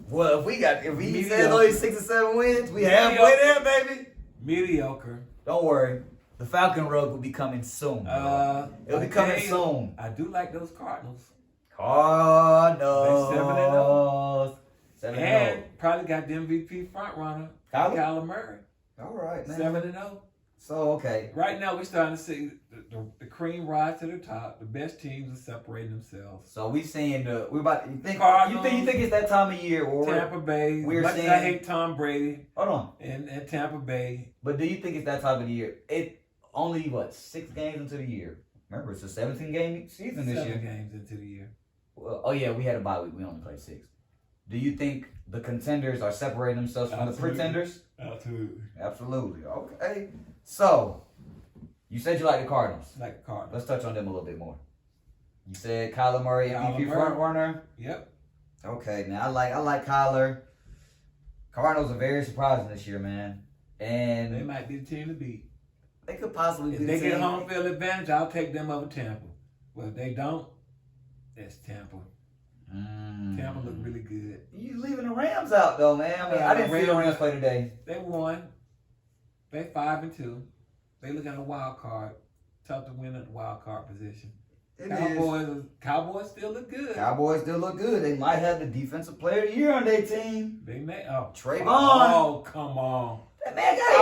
Well, if we Mediocre. said only 6 or 7 wins, we halfway there, baby. Mediocre. Don't worry. The Falcon rug will be coming soon. It'll be coming soon. I do like those Cardinals. Cardinals. They 7-0. 7-0. And probably got the MVP front runner, Kyler Murray. All right, man. 7-0. So, okay. Right now, we're starting to see the cream rise to the top. The best teams are separating themselves. So we seeing we're about. You think Cardinals, you think it's that time of year where Tampa Bay. we're Much as seeing. I hate Tom Brady Hold on. and Tampa Bay. But do you think it's that time of the year? It only 6 games into the year. Remember, it's a 17-game season this 7 year. games into the year. Well, oh yeah, we had a bye week. We only played 6. Do you think the contenders are separating themselves from Absolutely. the pretenders? Absolutely. Absolutely. Okay. So, you said you like the Cardinals. Like the Cardinals. Let's touch on them a little bit more. You said Kyler Murray, Kyler MVP Murray. front runner. Yep. Okay, man. I like Kyler. Cardinals are very surprising this year, man. And They might be the team to beat. they could possibly If be they the get team. home field advantage, I'll take them over Tampa. But if they don't, it's Tampa. Tampa look really good. You leaving the Rams out though, man. I mean, I didn't see the Rams play today. They won. They 5-2. They look at a wild card. Tough to win at the wild card position. Cowboys still look good. Cowboys still look good. They might have the defensive player of the year on their team. They may. Trayvon. Oh, come on. That man got an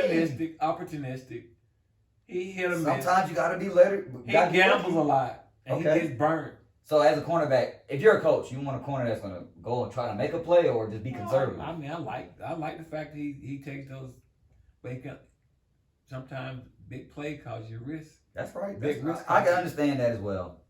interception. Opportunistic. He hit a miss. Sometimes you gotta be lettered. He gambles a lot. And Okay. he gets burnt. So as a cornerback, if you're a coach, you want a corner that's gonna go and try to make a play or just be conservative. I mean, I like the fact that he takes those. But he can, sometimes big play cause you risk. That's right. Big risk. I can understand that as well.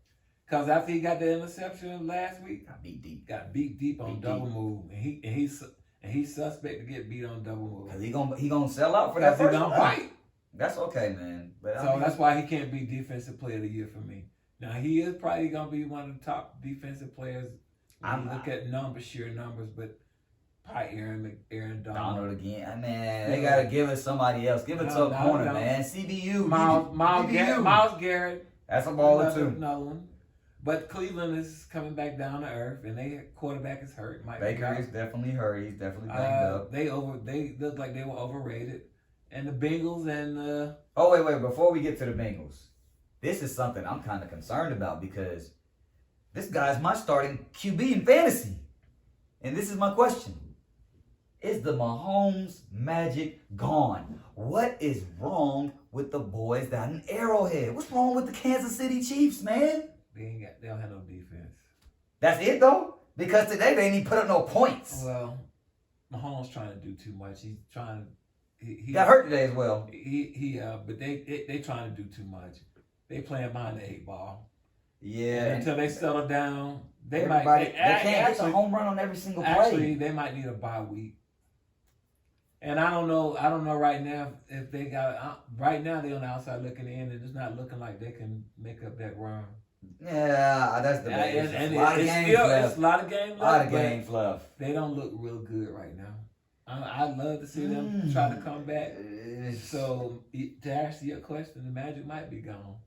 Cause after he got the interception last week, Got beat deep. got beat deep on Beat double deep. move, and he's suspect to get beat on double move. Cause he gonna sell out for that Cause he first gonna one. bite. That's okay, man. But So that's why he can't be defensive player of the year for me. Now he is probably gonna be one of the top defensive players when you look at sheer numbers, but probably Aaron Donald again. Man, they gotta give it somebody else. Give it to a corner, man. CBU. Miles Garrett. That's a baller too. Another one. But Cleveland is coming back down to earth, and their quarterback is hurt. Baker is definitely hurt. He's definitely banged up. They look like they were overrated. And the Bengals and Oh wait. Before we get to the Bengals, this is something I'm kind of concerned about because This guy's my starting QB in fantasy. And this is my question. Is the Mahomes magic gone? What is wrong with the boys down in Arrowhead? What's wrong with the Kansas City Chiefs, man? They don't have no defense. That's it, though? Because today they didn't even put up no points. Well, Mahomes trying to do too much. He's trying. He got hurt today as well. But they trying to do too much. They playing behind the 8 ball. Yeah. And until they settle down, they can't hit a home run on every single play. Actually, they might need a bye week. And I don't know right now if they got. Right now they're on the outside looking in, and it's not looking like they can make up that run. Yeah, that's the bad. And a lot of games left. It's a lot of games left. A lot of games left. They don't look real good right now. I'd love to see them try to come back. So to answer your question, the magic might be gone.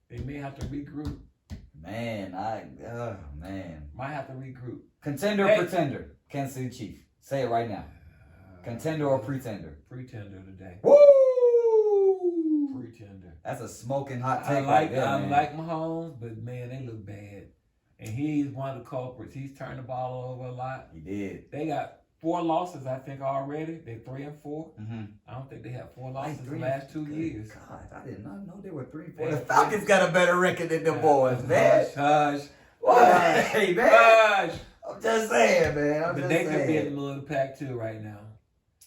They may have to regroup. Man, might have to regroup. Contender or pretender? Kansas City Chiefs. Say it right now. Contender or pretender? Pretender today. Woo! Pretender. That's a smoking hot take I man. like Mahomes, but man, they look bad. And he's one of the culprits. He's turned the ball over a lot. He did. They got 4 losses, I think, already. They're 3-4. Mm-hmm. I don't think they have 4 losses in the last 2 years. God, I did not know they were 3-4. The Falcons got a better record than the boys, man. Hush. Hey, man. Hush. I'm just saying, man. But they could be in the middle of the pack, too, right now.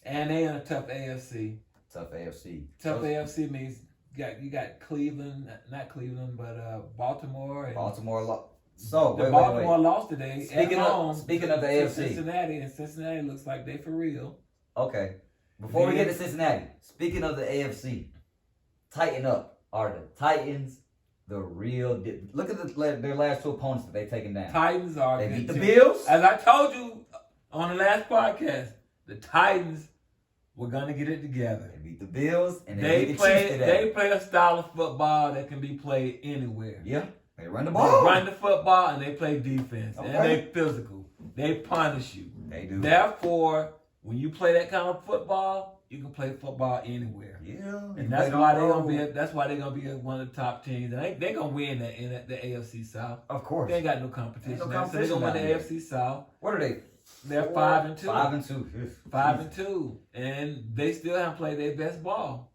And they in a tough AFC. Tough AFC. Tough AFC means you got Cleveland, not Cleveland, but Baltimore. Baltimore So, Baltimore lost today. Speaking of the AFC. Cincinnati, and Cincinnati looks like they for real. Okay. Before we get to Cincinnati, speaking of the AFC, tighten up. Are the Titans the real deal? Look at their last 2 opponents that they've taken down. Titans are They good beat the team. Bills. As I told you on the last podcast, the Titans were going to get it together. They beat the Bills, and they beat the Chiefs today. They play a style of football that can be played anywhere. Yeah. They run the ball. They run the football, and they play defense. Okay. And they physical. They punish you. They do. Therefore, when you play that kind of football, you can play football anywhere. Yeah. And that's why they're gonna be one of the top teams. And they're gonna win the AFC South. Of course. They ain't got no competition. No So they're gonna win the AFC South. What are they? They're 5-2. 5-2. 5-2. And they still haven't played their best ball.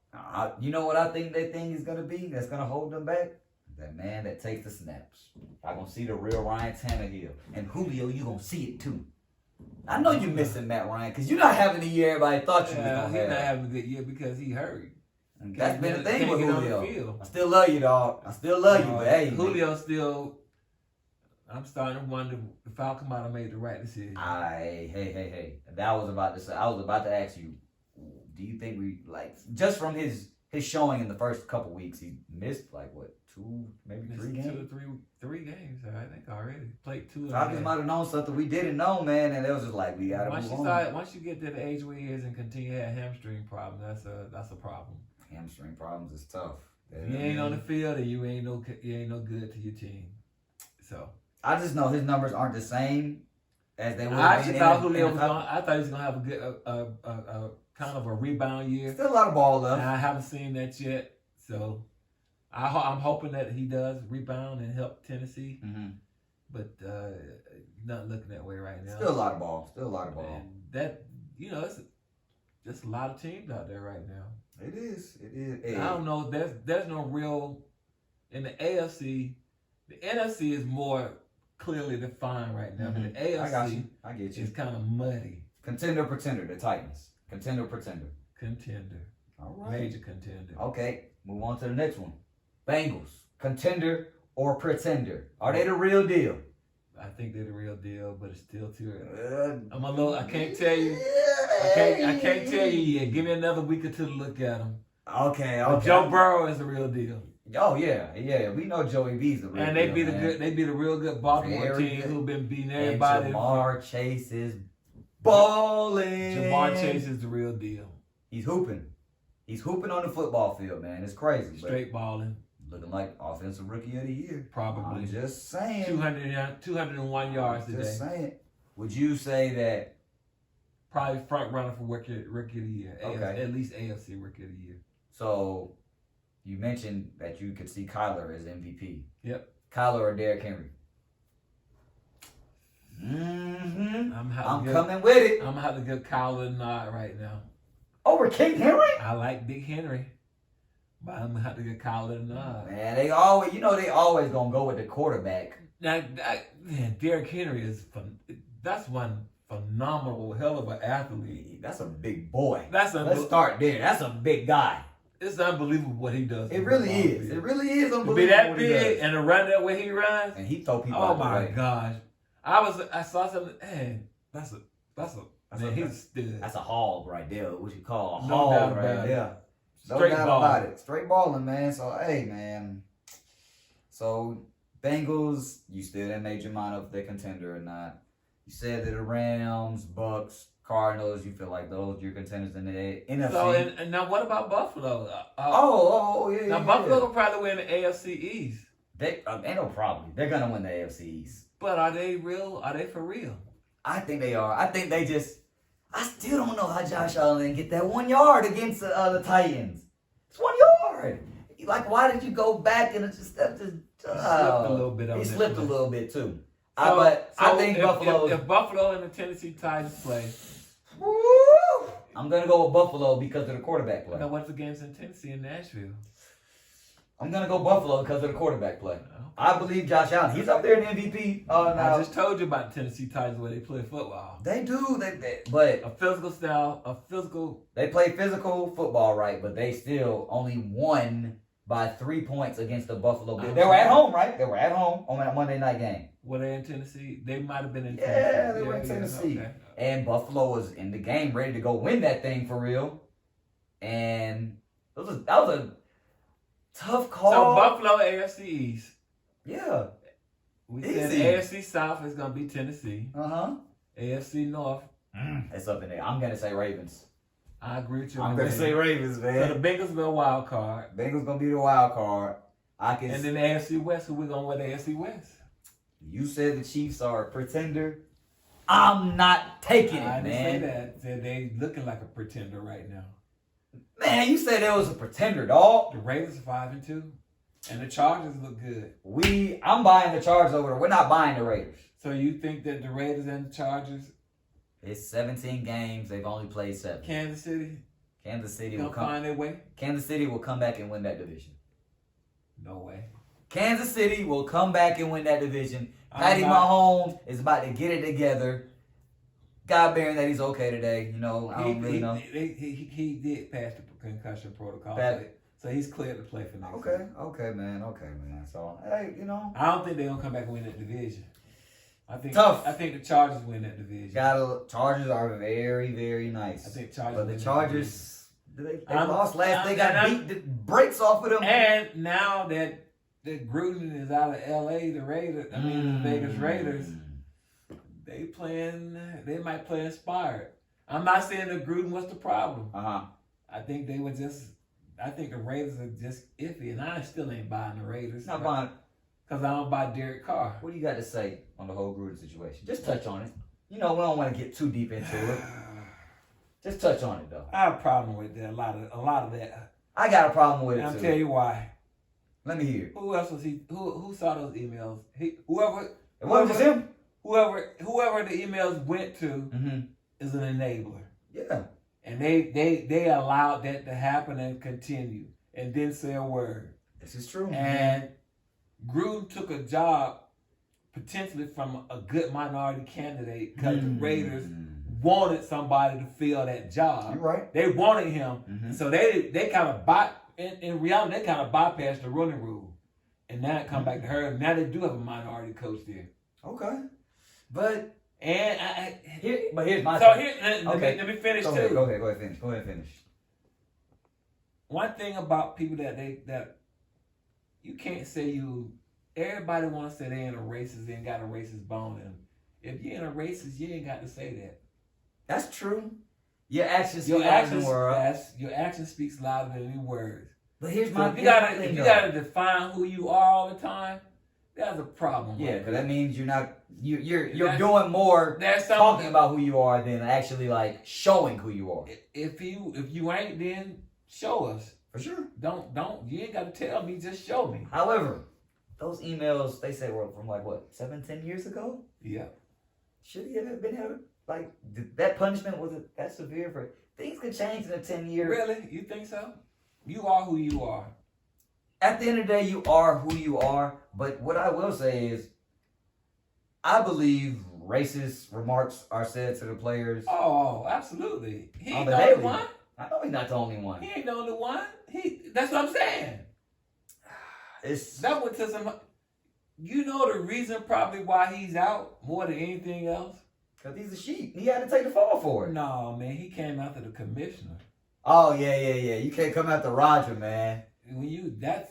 You know what I think their thing is gonna be that's gonna hold them back? That man that takes the snaps. I'm gonna see the real Ryan Tannehill. And Julio, you gonna see it too. I know you're missing Matt Ryan because you're not having the year everybody thought you was gonna have. He's not having a good year because he hurt. That's been the thing with Julio. I still love you, dog. I still love you, but hey. Julio still, I'm starting to wonder if Falcon might have made the right decision. Hey. I was about to ask you, do you think just from his showing in the first couple weeks, he missed 2, maybe 3 games? 2 or 3 games, I think already. Played 2 of them. Falcons might have known something we didn't know, man, and it was just we gotta move on. Once you get to the age where he is and continue to have hamstring problems, that's a problem. Hamstring problems is tough. If you ain't on the field, and you ain't no good to your team. So I just know his numbers aren't the same as they were. I thought he was gonna have a good kind of a rebound year. Still a lot of ball left. And I haven't seen that yet, so I'm hoping that he does rebound and help Tennessee. Mm-hmm. But not looking that way right now. Still a lot of ball. And that it's just a lot of teams out there right now. It is. I don't know. There's no real in the AFC. The NFC is more clearly defined right now, but the AFC I get you. is kind of muddy. Contender, pretender, the Titans. Contender, pretender. Contender. All right. Major contender. Okay, move on to the next one. Bengals. Contender or pretender? Are they the real deal? I think they're the real deal, but it's still too early. I can't tell you. I can't tell you yet. Give me another week or two to look at them. Okay. But Joe Burrow is the real deal. Oh yeah. We know Joey B's the real deal. And they beat a real good Baltimore team who've been beating everybody. And Jamar Chase is balling. Jamar Chase is the real deal. He's hooping. He's hooping on the football field, man. It's crazy. Straight balling. Looking like offensive rookie of the year. Probably. I'm just saying. 201 yards today. Just saying. Would you say that? Probably front runner for rookie of the year. Okay. At least AFC rookie of the year. So, you mentioned that you could see Kyler as MVP. Yep. Kyler or Derrick Henry? Mm-hmm. I'm coming with it. I'm gonna have to give Kyle a nod right now. Over King Henry? I like Big Henry, but I'm gonna have to give Kyle a nod. Man, they always gonna go with the quarterback. Now, Derrick Henry that's one phenomenal, hell of an athlete. That's a big boy. Let's start there. That's a big guy. It's unbelievable what he does. It really is. It really is unbelievable. To be that big and to run that way he runs, and he throw people. Oh out the my way. gosh! I saw something. Man, that's he's still. That's a hog right there. What you call a No hog doubt right about there. No Straight doubt ball. about it. Straight balling, man. So hey, man. So Bengals, you still didn't make your mind up if they're contender or not. You said that the Rams, Bucks, Cardinals, you feel like those your contenders in the NFC. So and now what about Buffalo? Yeah. Now Buffalo will probably win the AFC East. Ain't no problem. They're gonna win the AFC East. But are they real? Are they for real? I think they are. I think they just. I still don't know how Josh Allen didn't get that 1 yard against the Titans. It's 1 yard. Like, why did you go back and just step to? He slipped a little bit. He slipped a little bit too. So, I think Buffalo. If Buffalo and the Tennessee Titans play, Woo! I'm gonna go with Buffalo because of the quarterback play. now what's the games in Tennessee and Nashville? I'm gonna go Buffalo because of the quarterback play. I believe Josh Allen. He's up there in MVP. I just told you about the Tennessee Titans where they play football. They do. But A physical style, they play physical football, right? But they still only won by 3 points against the Buffalo Bills. They were at home, right? They were at home on that Monday night game. Were they in Tennessee? They might have been in Tennessee. Yeah, they were in Tennessee. Okay. And Buffalo was in the game, ready to go win that thing for real. And that was a tough call. So Buffalo, AFC East. Yeah. We Easy. said AFC South is going to be Tennessee. Uh-huh. AFC North. It's up in there. I'm going to say Ravens. I agree with you. I'm going to say Ravens, man. So the Bengals be a wild card. Bengals going to be the wild card. And then the AFC West, who we going with the AFC West? You said the Chiefs are a pretender. I'm not taking it, I man. didn't say that. Said they looking like a pretender right now. Man, you said there was a pretender, dog. The Ravens are 5-2. And the Chargers look good. I'm buying the Chargers over there. We're not buying the Raiders. So you think that the Raiders and the Chargers? It's 17 games. They've only played 7. Kansas City will find their way? Kansas City will come back and win that division. No way. Kansas City will come back and win that division. Patty Mahomes is about to get it together. God bearing that he's okay today. You know, I don't really know. He did pass the concussion protocol. So he's cleared to play for next year. Okay, man. So, hey, you know. I don't think they're going to come back and win that division. Tough. I think the Chargers win that division. Chargers are very, very nice. I think Chargers. But the Chargers, they lost last. They got beat the brakes off of them. And now that Gruden is out of L.A., the Vegas Raiders, they might play inspired. I'm not saying that Gruden was the problem. I think the Raiders are just iffy, and I still ain't buying the Raiders. Not buying. Because I don't buy Derek Carr. What do you got to say on the whole Gruden situation? Just touch on it. You know, we don't want to get too deep into it. Just touch on it, though. I have a problem with that. A lot of that. I got a problem with it, I'll too. tell you why. Let me hear. Who else was he? Who saw those emails? Whoever. It wasn't just him? Whoever the emails went to is an enabler. Yeah. And they allowed that to happen and continue and didn't say a word. This is true. And Gruden took a job potentially from a good minority candidate because the Raiders wanted somebody to fill that job. You're right. They wanted him. So they kind of in reality, they kind of bypassed the running rule. And now it come back to her. Now they do have a minority coach there. Okay. But here's my let me finish too. Go ahead, finish. One thing about people that you can't say everybody want to say they ain't a racist, they ain't got a racist bone in them. If you ain't a racist, you ain't got to say that. That's true. Your actions speaks louder than your words. But here's my thing. If you gotta define who you are all the time, that's a problem. Yeah, because that means you're doing more talking about who you are than actually like showing who you are. If you ain't, then show us. For sure. You ain't got to tell me, just show me. However, those emails, they say were from like what, 7-10 years ago? Yeah. should he have been held? Like, that punishment was that severe for things could change in a 10-year. Really? You think so? You are who you are. At the end of the day, you are who you are. But what I will say is, I believe racist remarks are said to the players. Oh, absolutely. He ain't the daily. only one. I know he's not the only one. He ain't the only one. That's what I'm saying. That went to some. You know the reason probably why he's out more than anything else? Because he's a sheep. He had to take the fall for it. No, man. He came after the commissioner. Oh, yeah. You can't come after Roger, man. When you can't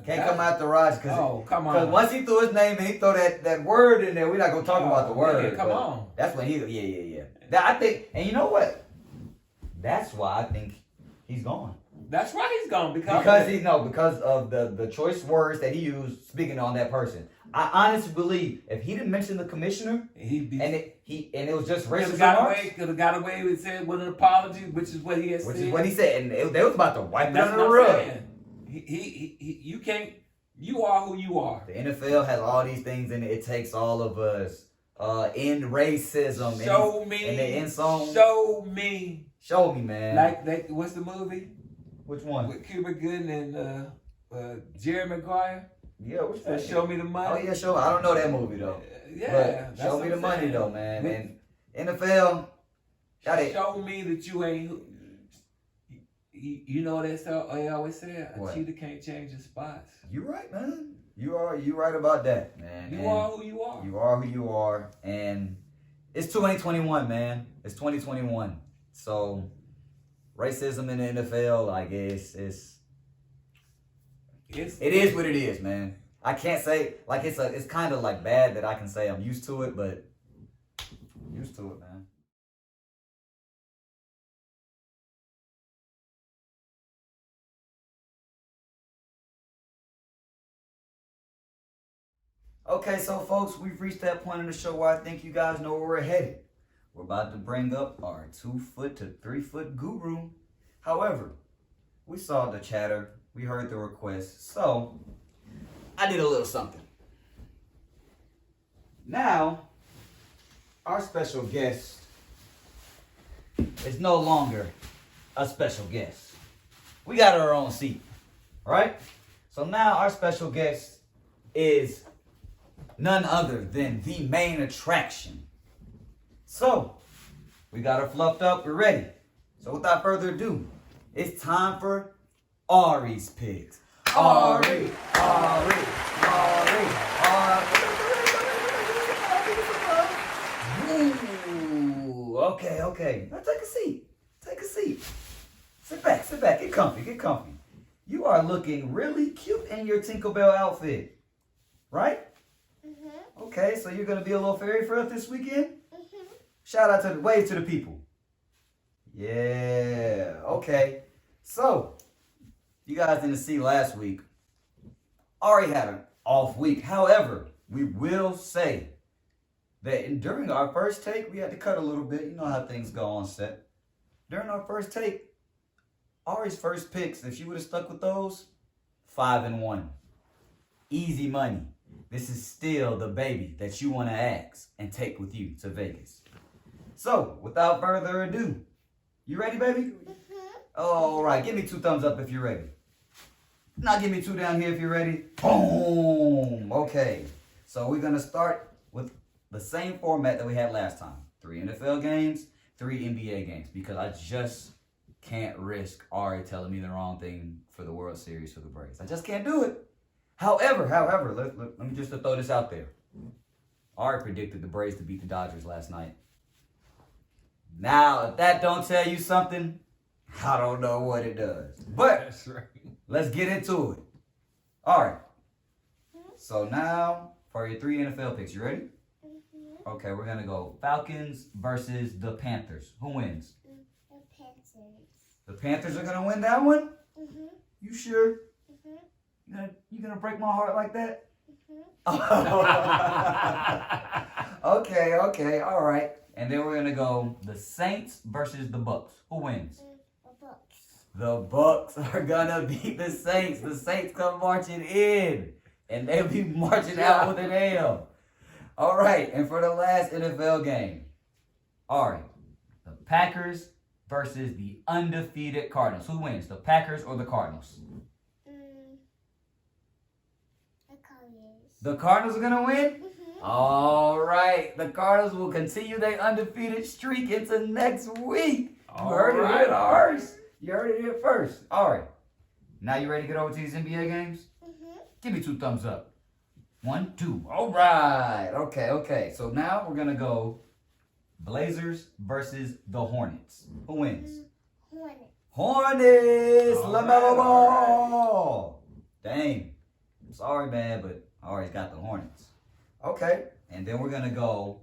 come after Roger because come on. Because once he threw his name and he threw that word in there, we're not gonna talk about the word. Yeah, come on. That's when yeah. I think, and you know what? That's why I think he's gone. That's why he's gone because of the choice words that he used speaking on that person. I honestly believe if he didn't mention the commissioner it was just racist remarks, could have got away with saying with an apology, which is what he has said. Which is what he said, and they was about to wipe it under the rug. You can't. You are who you are. The NFL has all these things, and it takes all of us. End racism. Show me. And the end song. Show me. Show me, man. Like what's the movie? Which one? With Cuba Gooding and Jerry Maguire. Yeah, which one? Show me the money. Oh yeah, show. I don't know that movie though. But show me the money though, man. And NFL, show me that you ain't. You know what they always say? A cheetah can't change his spots. You right, man. You right about that, man. You are who you are. You are who you are, and it's 2021, man. It's 2021. So racism in the NFL, I guess, it is what it is, man. I can't say like it's kind of like bad that I can say I'm used to it, but used to it, man. Okay, so folks, we've reached that point in the show where I think you guys know where we're headed. We're about to bring up our 2-foot to 3-foot guru. However, we saw the chatter, we heard the request, so I did a little something. Now, our special guest is no longer a special guest. We got our own seat, right? So now our special guest is none other than the main attraction. So, we got her fluffed up, we're ready. So without further ado, it's time for Ari's picks. Ari. Ooh, okay. Now take a seat. Sit back, get comfy. You are looking really cute in your Tinkerbell outfit, right? Mm-hmm. Okay, so you're gonna be a little fairy for us this weekend? Mm-hmm. Shout out wave to the people. Yeah, okay. So, you guys didn't see last week. Ari had an off week. However, we will say that during our first take, we had to cut a little bit. You know how things go on set. During our first take, Ari's first picks, if she would have stuck with those, 5-1. Easy money. This is still the baby that you want to ask and take with you to Vegas. So, without further ado, you ready, baby? Mm-hmm. All right, give me 2 thumbs up if you're ready. Now give me 2 down here if you're ready. Boom. Okay, so we're going to start with the same format that we had last time. 3 NFL games, 3 NBA games, because I just can't risk Ari telling me the wrong thing for the World Series for the Braves. I just can't do it. However, let me just throw this out there. Ari predicted the Braves to beat the Dodgers last night. Now, if that don't tell you something, I don't know what it does. But that's right. Let's get into it. All right. So now for your 3 NFL picks. You ready? Mm-hmm. Okay, we're going to go Falcons versus the Panthers. Who wins? The Panthers. The Panthers are going to win that one? Mm-hmm. You sure? Mm-hmm. You gonna break my heart like that? Mm-hmm. Okay, all right. And then we're gonna go the Saints versus the Bucks. Who wins? The Bucks. The Bucks are gonna beat the Saints. The Saints come marching in, and they'll be marching out with an L. All right, and for the last NFL game, Ari, the Packers versus the undefeated Cardinals. Who wins, the Packers or the Cardinals? The Cardinals. The Cardinals are going to win? Mm-hmm. All right, the Cardinals will continue their undefeated streak into next week. You heard it here, ours. You heard it here first. All right, now you ready to get over to these NBA games? Mm-hmm. Give me 2 thumbs up. 1, 2. All right. Okay. So now we're going to go Blazers versus the Hornets. Who wins? Hornets. LaMelo Ball. Dang. I'm sorry, man, but I already got the Hornets. Okay. And then we're going to go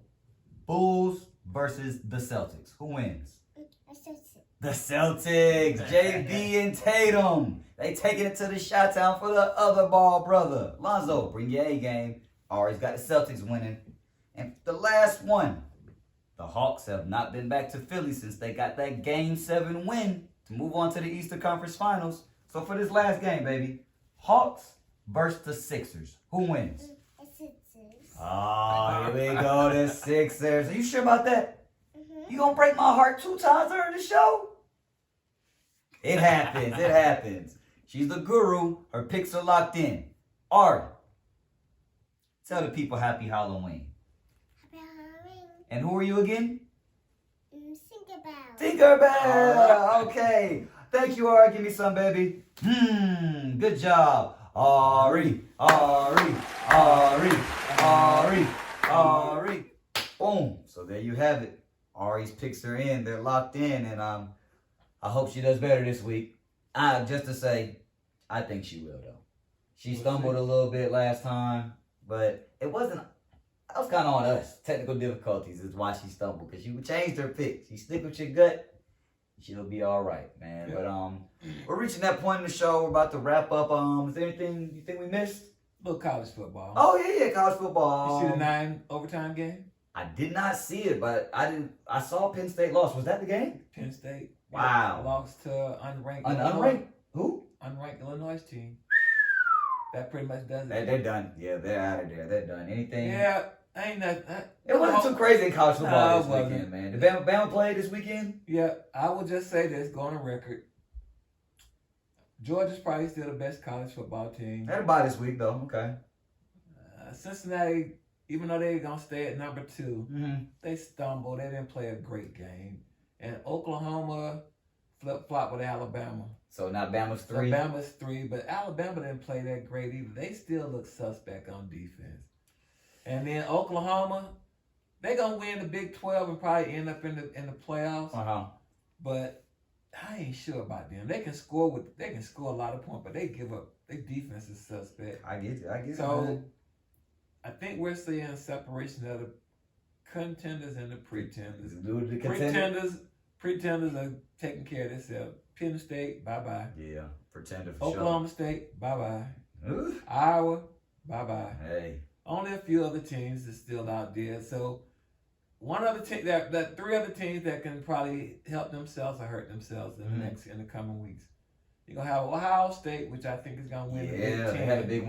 Bulls versus the Celtics. Who wins? The Celtics. JB and Tatum. They taking it to the shot town for the other ball brother. Lonzo, bring your A game. Already got the Celtics winning. And the last one. The Hawks have not been back to Philly since they got that Game 7 win to move on to the Eastern Conference Finals. So for this last game, baby, Hawks versus the Sixers. Who wins? The Sixers. Oh, here we go, the Sixers. Are you sure about that? Mm-hmm. You gonna break my heart 2 times during the show? It happens. She's the guru. Her picks are locked in. Ari, tell the people happy Halloween. Happy Halloween. And who are you again? Tinkerbell. Tinkerbell. Okay. Thank you, Ari. Give me some, baby. Good job. Ari. Boom. So there you have it. Ari's picks are in. They're locked in. And I hope she does better this week. Just to say, I think she will, though. She stumbled a little bit last time, but it wasn't. That was kind of on us. Technical difficulties is why she stumbled, because she changed her pick. She stick with your gut, she'll be all right, man. Yeah. But we're reaching that point in the show. We're about to wrap up. Is there anything you think we missed? A little college football. Oh yeah, college football. You see the 9 overtime game? I did not see it, but I saw Penn State lost. Was that the game? Penn State. Wow. Lost to unranked. Unranked? Who? Unranked Illinois team. That pretty much does it. They're done. Yeah, they're out of there. They're done. Anything? Yeah, ain't that. It wasn't too crazy in college football this wasn't. weekend, man. Did Bama play this weekend? Yeah, I will just say this, go on the record. Georgia's probably still the best college football team. Had a bye this week, though. Okay. Cincinnati, even though they're going to stay at number 2, they stumbled. They didn't play a great game. And Oklahoma flip-flop with Alabama. So now Bama's 3? So Bama's 3, but Alabama didn't play that great either. They still look suspect on defense. And then Oklahoma, they're going to win the Big 12 and probably end up in the playoffs. Uh-huh. But I ain't sure about them. They can score a lot of points, but they give up. Their defense is suspect. I get it. So I think we're seeing separation of the contenders and the pretenders. Pretenders are taking care of themselves. Penn State, bye-bye. Yeah, pretender for Oklahoma State, bye-bye. Ooh. Iowa, bye-bye. Hey. Only a few other teams that's still out there. So one other team, that 3 other teams that can probably help themselves or hurt themselves in the coming weeks. You're going to have Ohio State, which I think is going to win the Big Ten. Yeah, they had a big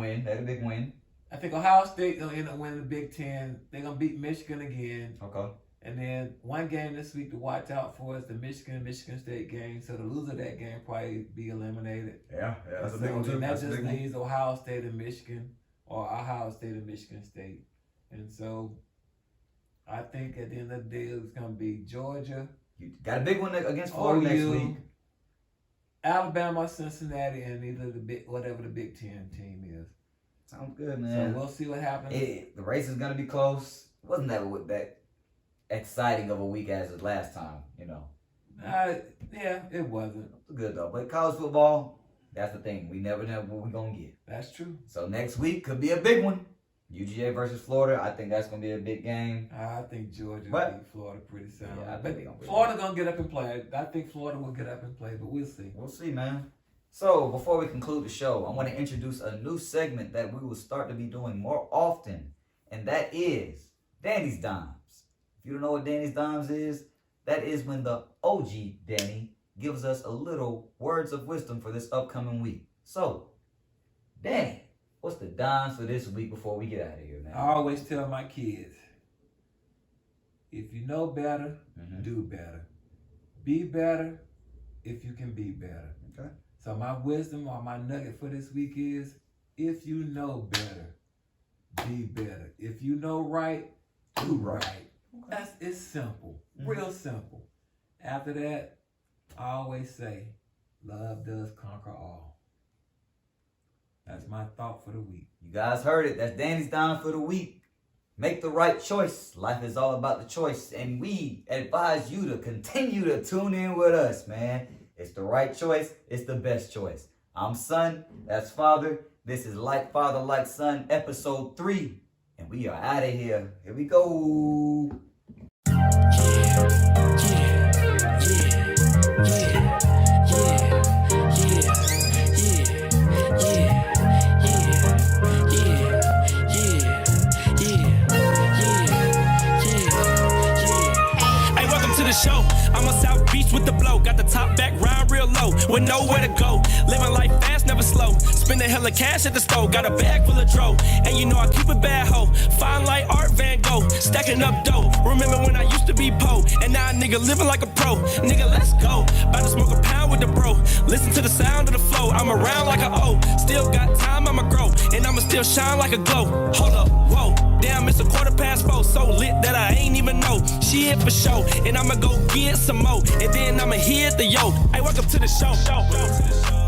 win. I think Ohio State will end up winning the Big Ten. They're going to beat Michigan again. Okay. And then one game this week to watch out for is the Michigan State game. So the loser of that game probably be eliminated. Yeah, that's a big So one too. that just leaves Ohio State and Michigan, or Ohio State and Michigan State. And so I think at the end of the day it's going to be Georgia. You got a big one against Florida next week. Alabama, Cincinnati, and whatever the Big Ten team is. Sounds good, man. So we'll see what happens. The race is going to be close. It wasn't that exciting of a week as the last time, you know. Yeah, it wasn't. Good though, but college football, that's the thing. We never know what we're gonna get. That's true. So next week could be a big one. UGA versus Florida. I think that's gonna be a big game. I think Georgia will beat Florida pretty sound. Yeah, but Florida gonna get up and play. I think Florida will get up and play, but we'll see. We'll see, man. So before we conclude the show, I want to introduce a new segment that we will start to be doing more often, and that is Danny's Dimes. If you don't know what Danny's Dimes is, that is when the OG Danny gives us a little words of wisdom for this upcoming week. So, Danny, What's the dimes for this week before we get out of here, man? I always tell my kids, if you know better, do better. Be better if you can be better. Okay. So my wisdom or my nugget for this week is, if you know better, be better. If you know right, do right. Okay. It's simple, real simple. After that, I always say, love does conquer all. That's my thought for the week. You guys heard it. That's Danny's dime for the week. Make the right choice. Life is all about the choice. And we advise you to continue to tune in with us, man. It's the right choice. It's the best choice. I'm Son. That's Father. This is Like Father, Like Son, episode 3. And we are out of here. Here we go. Show. I'm on South Beach with the blow. Got the top back, ride real low. With nowhere to go. Living life fast, never slow. Spending hella cash at the store. Got a bag full of dro. And you know I keep a bad hoe. Fine like Art Van Gogh. Stacking up dough. Remember when I used to be po. And now a nigga living like a pro. Nigga, let's go. About to smoke a pound with the bro. Listen to the sound of the flow. I'm around like a O. Still got time, I'ma grow. And I'ma still shine like a glow. Hold up, whoa. Damn, it's 4:15. So lit that I ain't even know. She hit for show. And I'ma go get some more. And then I'ma hit the yo. Hey, welcome to the show.